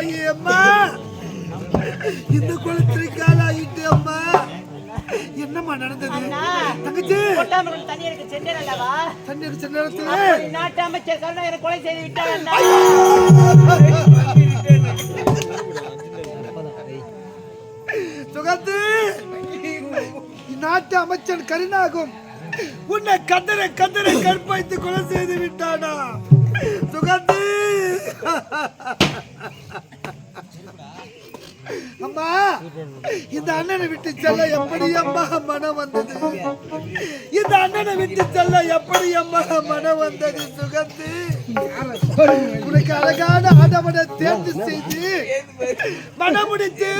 தாயே அம்மா இந்த குளத்திற்கு ஆளாயிட்டு அம்மா என்னம்மா நடந்தது தங்கச்சி தண்ணி எடுக்க சென்றேன் அல்லவா தண்ணி எடுக்க சென்ற நேரத்துல நாட்டு அமைச்சர் கருணாகரனை கொலை செய்து விட்டார் சுகத்து நாட்டு அமைச்சன் கருணாகும் உன்னை கதரை கற்பழித்து கொலை செய்து விட்டானா சுகத்து அம்மா இந்த அண்ணனை விட்டு செல்ல எப்படி அம்மா மனம் வந்தது இந்த அண்ணனை விட்டு செல்ல எப்படி அம்மா மனம் வந்தது சுகத்து உனக்கு அழகான ஆடவனை தேர்ந்து செய்து மனமுடித்து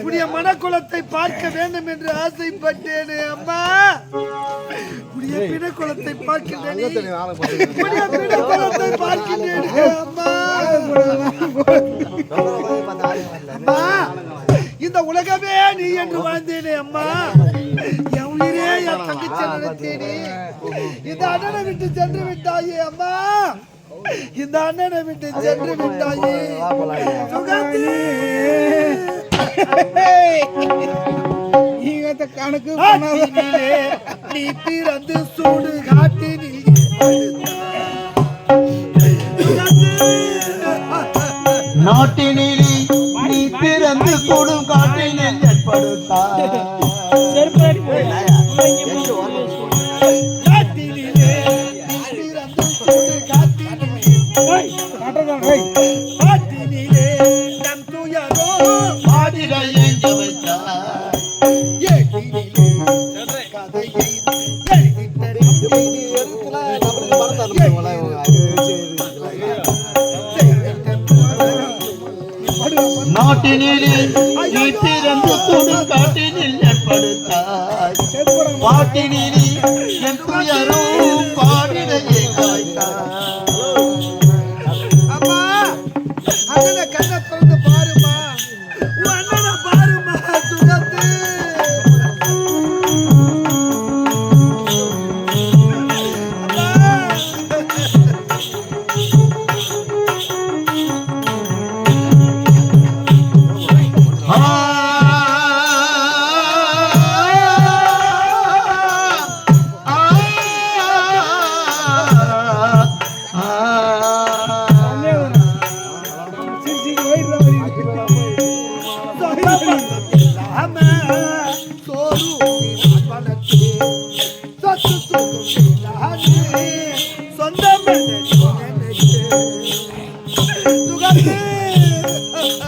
உடைய மனக்குலத்தை பார்க்க வேண்டும் என்று ஆசைப்பட்டேனே அம்மா உடைய பிணக்குலத்தை பார்க்கின்றேன் உடைய பிணக்குலத்தை பார்க்கின்றேனே அம்மா அம்மா இந்த உலகமே நீ என்று வாழ்ந்தேனே அம்மா என் உயிரே என் தங்கச்சி நினைத்தேனே இந்த அண்ணனை விட்டு சென்று விட்டாயே அம்மா இந்த அண்ணனை விட்டு சென்று விட்டாயே சுகந்தி கணக்கு நீ பிறந்து சூடு காட்டினில் நாட்டினிலே நீ பிறந்து கூடும் காட்டினில் ஏற்படுத்தாய் நம் துயரோ பாடிட எங்க வைத்தாய் கதையை நாட்டினிலே நீ பிறந்து கூடும் காட்டினில் ஏற்படுத்தாய் பாட்டினிலே என் துயரும் பாடிட எங்க வைத்தாய் அம்மா அண்ணனை கண்ணை திறந்து பாருமா அண்ணனை பாருமா சுகத்து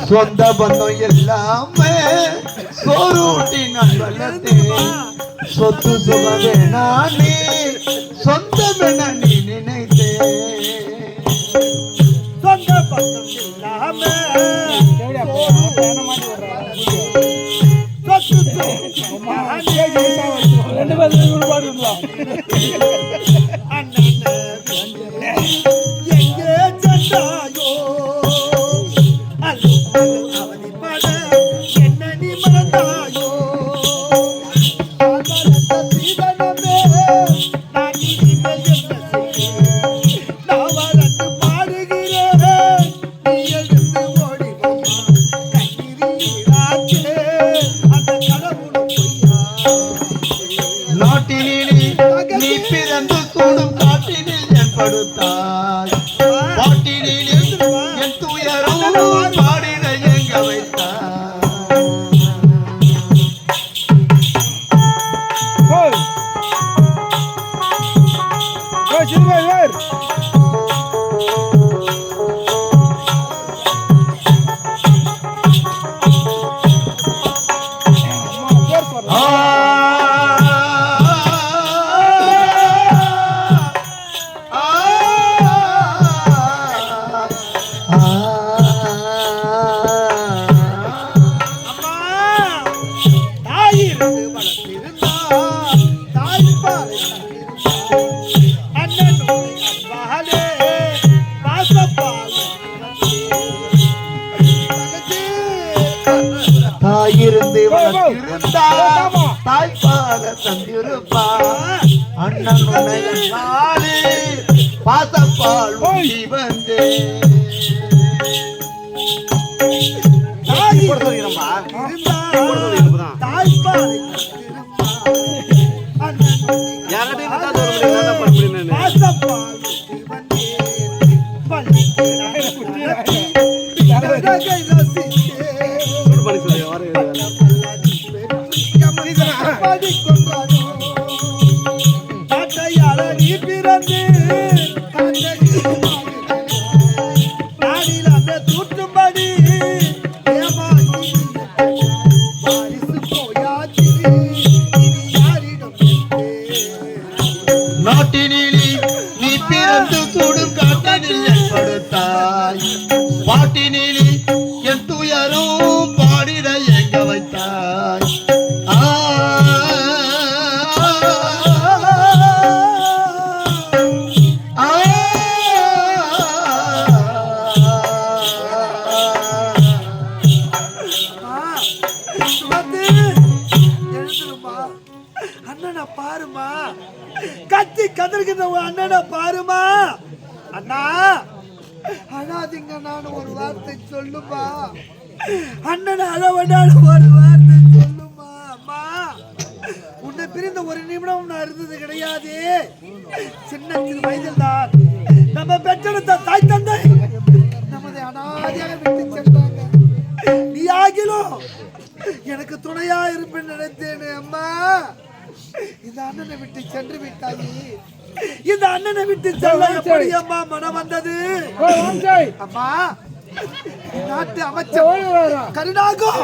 சொந்த பந்தம் எல்லாமே சோறுட்டி நண்பலத்தே சொத்து சுகமே நானே சொந்தம் என நீ நினைத்தே சொந்த பந்தம் எல்லாமே எங்கே சென்றாயோ அவதிப்பட என்ன நீ மறந்தாயோ சீதனமே நான் இனிமேல் என்ன செய்ய நான் வளர்ந்து பாடுகிறேன் நீ எழுந்து ஓடி கண்ணீராச்சே அந்த கடவுளும் பொய்யா நாட்டினிலே நீ பிறந்து கூடும் காட்டினில் ஏற்படுத்தாய் பாட்டினிலே என் துயரும் பாடிட எங்க வைத்தாய் தாயிருந்து வளர்த்திருந்தா தாய்ப்பால தந்திருப்பா அண்ணன் நாளே பாசப்பால் ஊட்டி வந்தே தூட்டும்படி நாட்டினிலே நீ பிறந்து கூடும் காட்டினில் என் படுத்தாய் பாட்டினிலே என் துயரும் பாடிட எங்க வைத்தாய் அண்ணனை பாருமா, கத்தி கதறுகின்ற அண்ணனை பாருமா. அண்ணா அழாதீங்க, நான் ஒரு வார்த்தை சொல்லுமா. அண்ணனை அளவனால ஒரு வார்த்தை சொல்லுமா. அம்மா, உன்னை பிரிந்த ஒரு நிமிடம் நான் இருந்தது கிடையாது. சின்ன சிறு வயதில் தான் நம்ம பெற்றெடுத்த தாய் தந்தை நமது அனாதையாக விட்டு சென்றாங்க. நீ ஆகிலும் எனக்கு துணையா இருப்பேன் நினைத்தேனே. அம்மா, இந்த அண்ணனை விட்டு சென்று விட்டாயே. இந்த அண்ணனை விட்டு செல்ல எப்படி அம்மா மனம் வந்தது? அம்மா, நாட்டு அமைச்சர் கருணாகம்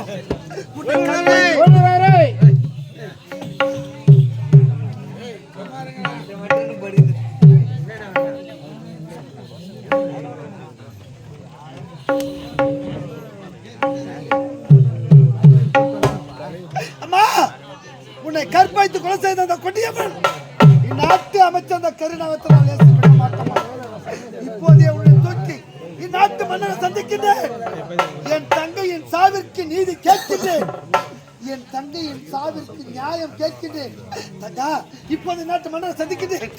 அம்மா, உன்னை கற்பழித்து கொலை செய்த அந்த கொடியவன் இந்நாட்டு அமைச்சர் அந்த கருணாகத்தை நான் நேசிக்க மாட்டேன். இப்போதே உன்னை தூக்கி இந்நாட்டு மன்னரை சந்திக்கின்றேன். என் தங்கையின் சாவிற்கு நீதி கேட்கின்றேன். என் தங்கையின் சாவிற்கு நியாயம் கேட்கின்றேன். தங்கா, இப்போது நாட்டு மன்னரை சந்திக்கின்றேன்.